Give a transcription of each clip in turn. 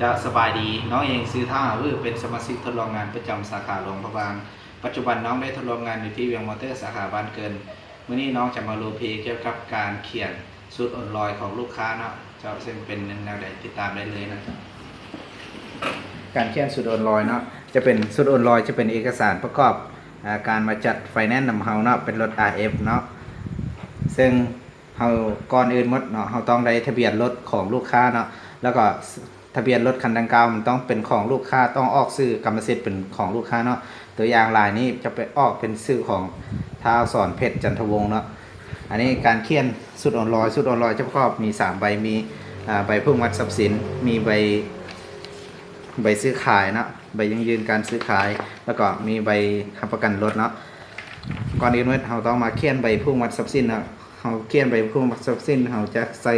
จะสบายดีน้องเองซื้อท่าเป็นสมาชิกทดลองงานประจำสาขาหลวงพระบางปัจจุบันน้องได้ทดลองงานอยู่ที่เวียงมอเตอร์สาขาบ้านเกินเมื่อนี้น้องจะมาโรลเพลย์เกี่ยวกับการเขียนสูตรอ่อนลอยของลูกค้าเนาะจะซึ่งเป็นแนวใดติดตามได้เลยนะการเขียนสูตรอ่อนลอยเนาะจะเป็นสูตรอ่อนลอยจะเป็นเอกสารประกอบการมาจัดไฟแนนซ์นำเฮาเนาะเป็นรถ RF เนาะซึ่งเฮาก่อนอื่นหมดเนาะเฮาต้องได้ทะเบียนรถของลูกค้าเนาะแล้วก็ทะเบียนรถคันดังกล่าวมันต้องเป็นของลูกค้าต้องออกชื่อกรรมสิทธิ์เป็นของลูกค้าเนาะตัวอย่างลายนี้จะไปออกเป็นชื่อของท้าวสอนเพชรจันทวงศ์เนาะอันนี้การเขียนสูตรอ่อนลอยสูตรอ่อนลอยจะประกอบมี3ใบมีใบเพิ่งวัดทรัพย์สินมีใบซื้อขายเนาะใบยังยืนการซื้อขายแล้วก็มีใบค้ำประกันรถเนาะก่อนอื่นเราต้องมาเขียนใบเพิ่งวัดทรัพย์สินเนาะเราเขียนใบเพิ่งวัดทรัพย์สินเราจะใส่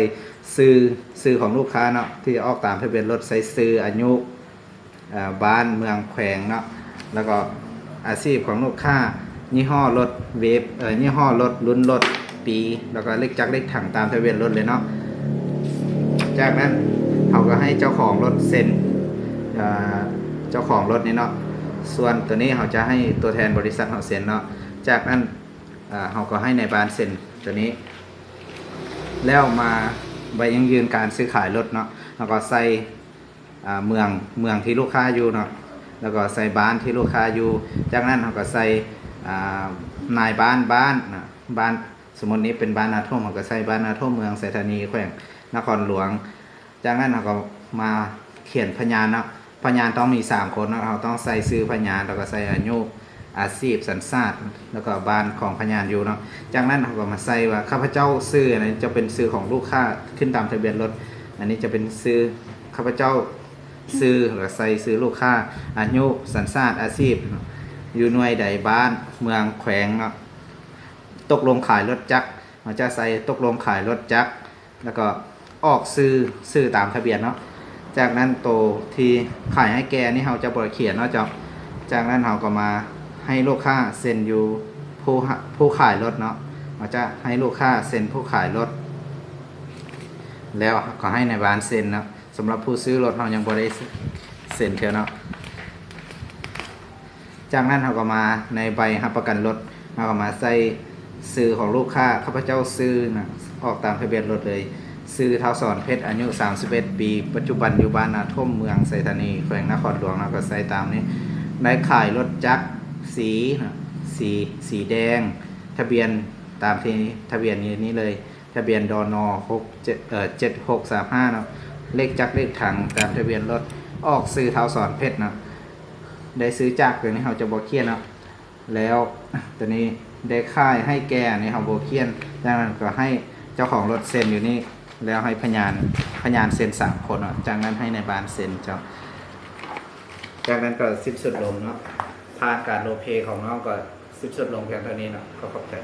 ซื้อของลูกค้าเนาะที่ออกตามทะเบียนรถใส่ซื้ออายุบ้านเมืองแขวงเนาะแล้วก็อาชีพของลูกค้ายี่ห้อรถเวฟยี่ห้อรถรุ่นรถปีแล้วก็เลขจักรเลขถังตามทะเบียนรถเลยเนาะจากนั้นเขาก็ให้เจ้าของรถเซ็นเจ้าของรถนี่เนาะส่วนตัวนี้เขาจะให้ตัวแทนบริษัทเขาเซ็นเนาะจากนั้นเขาก็ให้ในบ้านเซ็นตัวนี้แล้วมาใบยังยืนการซื้อขายรถเนาะแล้วก็ใส่เมืองที่ลูกค้าอยู่เนาะแล้วก็ใส่บ้านที่ลูกค้าอยู่จากนั้นเขาก็ใส่นายบ้านนะบ้านสมมตินี้เป็นบ้านนาท่วมเขาก็ใส่บ้านนาท่วมเมืองไสธานีแขวงนครหลวงจากนั้นเขาก็มาเขียนพยานเนาะพยานต้องมี3คนเนาะเราต้องใส่ซื้อพยานแล้วก็ใส่อายุอาชีพสัญชาติแล้วก็บ้านของพยานอยู่เนาะจากนั้นเขาก็มาใส่ว่าข้าพเจ้าซื้ออันนี้จะเป็นซื้อของลูกค้าขึ้นตามทะเบียนรถอันนี้จะเป็นซื้อข้าพเจ้าซื้อหรือใส่ซื้อลูกค้าอายุสัญชาติอาชีพอยู่หน่วยใดบ้านเมืองแขวงเนาะตกลงขายรถจักรเราจะใส่ตกลงขายรถจักรแล้วก็ออกซื้อตามทะเบียนเนาะจากนั้นโตที่ขายให้แกนี่เราจะบริเขียนเนาะจากนั้นเราก็มาให้ลูกค้าเซ็นอยู่ผู้ขายรถเนาะเราจะให้ลูกค้าเซ็นผู้ขายรถแล้วก็ให้ในบ้านเซ็นเนาะสำหรับผู้ซื้อรถเรายังบริเซ็นเท่าเนาะจากนั้นเราก็มาในใบรับประกันรถเราก็มาใส่ซื้อของลูกค้าข้าพเจ้าซื้อนะออกตามทะเบียนรถเลยซื้อท้าวสอนเพชรอายุ31 ปีปัจจุบันอยู่บ้านนาท่มเมืองไสธานีแขวงนครหลวงเราก็ใส่ตามนี้ได้ขายรถจักรสีแดงทะเบียนตามที่ทะเบียนนี้เลยทะเบียนดน7635เนาะเลขจักรเลขถังตามทะเบียนรถออกซื้อท้าวสอนเพชรเนาะได้ซื้อจักรตัวนี้เราจะบอกเขียนเนาะแล้วตัวนี้ได้ค่ายให้แกนี่เราบอกเขียนจากนั้นก็ให้เจ้าของรถเซ็นอยู่นี่แล้วให้พยานเซ็น3 คนเนาะจากนั้นให้ในบ้านเซ็นจากนั้นก็สิ้นสุดลงเนาะผ่านการโรลเพลย์ของน้องก็สิ้นสุดลงเพียงเท่านี้เนาะก็ขอบใจ